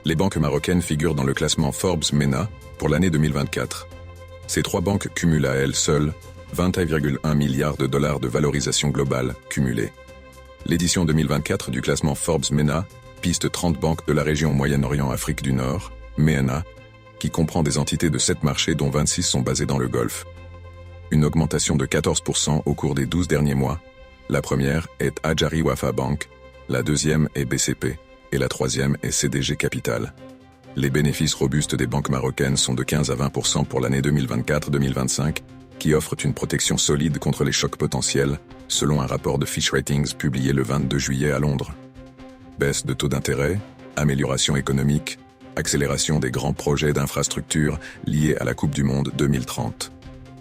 Les banques marocaines figurent dans le classement Forbes MENA pour l'année 2024. Ces trois banques cumulent à elles seules 21,1 milliards de dollars de valorisation globale cumulée. L'édition 2024 du classement Forbes MENA piste 30 banques de la région Moyen-Orient-Afrique du Nord, MENA, qui comprend des entités de 7 marchés dont 26 sont basées dans le Golfe. Une augmentation de 14% au cours des 12 derniers mois. La première est Ajari Wafa Bank, la deuxième est BCP, et la troisième est CDG Capital. Les bénéfices robustes des banques marocaines sont de 15 à 20% pour l'année 2024-2025, qui offrent une protection solide contre les chocs potentiels, selon un rapport de Fitch Ratings publié le 22 juillet à Londres. Baisse de taux d'intérêt, amélioration économique, accélération des grands projets d'infrastructures liés à la Coupe du Monde 2030.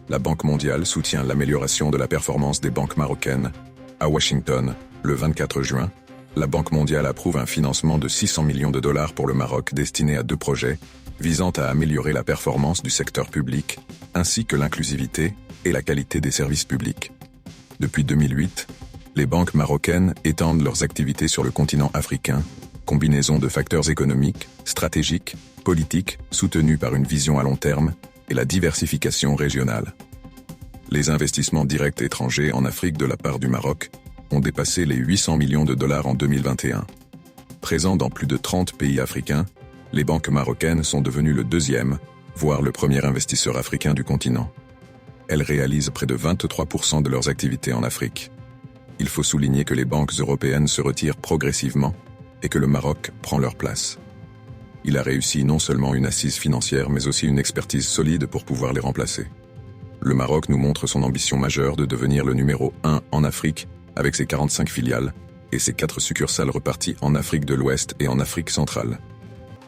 La Banque mondiale soutient l'amélioration de la performance des banques marocaines. À Washington, le 24 juin, la Banque mondiale approuve un financement de 600 millions de dollars pour le Maroc destiné à 2 projets, visant à améliorer la performance du secteur public, ainsi que l'inclusivité et la qualité des services publics. Depuis 2008, les banques marocaines étendent leurs activités sur le continent africain, combinaison de facteurs économiques, stratégiques, politiques, soutenus par une vision à long terme, et la diversification régionale. Les investissements directs étrangers en Afrique de la part du Maroc ont dépassé les 800 millions de dollars en 2021. Présents dans plus de 30 pays africains, les banques marocaines sont devenues le deuxième, voire le premier investisseur africain du continent. Elles réalisent près de 23% de leurs activités en Afrique. Il faut souligner que les banques européennes se retirent progressivement et que le Maroc prend leur place. Il a réussi non seulement une assise financière mais aussi une expertise solide pour pouvoir les remplacer. Le Maroc nous montre son ambition majeure de devenir le numéro 1 en Afrique avec ses 45 filiales et ses 4 succursales reparties en Afrique de l'Ouest et en Afrique centrale.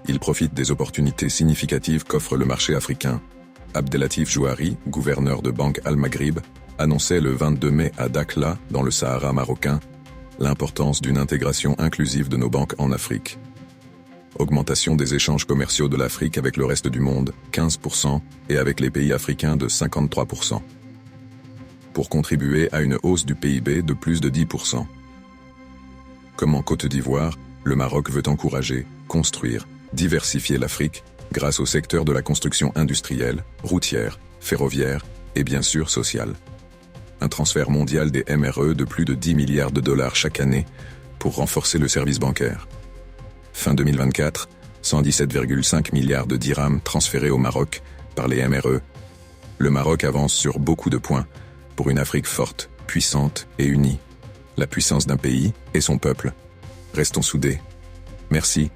Il profite des opportunités significatives qu'offre le marché africain. Abdelatif Jouari, gouverneur de Banque Al-Maghrib, annonçait le 22 mai à Dakhla, dans le Sahara marocain, l'importance d'une intégration inclusive de nos banques en Afrique. Augmentation des échanges commerciaux de l'Afrique avec le reste du monde, 15%, et avec les pays africains de 53%. Pour contribuer à une hausse du PIB de plus de 10%. Comme en Côte d'Ivoire, le Maroc veut encourager, construire, diversifier l'Afrique grâce au secteur de la construction industrielle, routière, ferroviaire et bien sûr sociale. Un transfert mondial des MRE de plus de 10 milliards de dollars chaque année pour renforcer le service bancaire. Fin 2024, 117,5 milliards de dirhams transférés au Maroc par les MRE. Le Maroc avance sur beaucoup de points pour une Afrique forte, puissante et unie. La puissance d'un pays et son peuple. Restons soudés. Merci.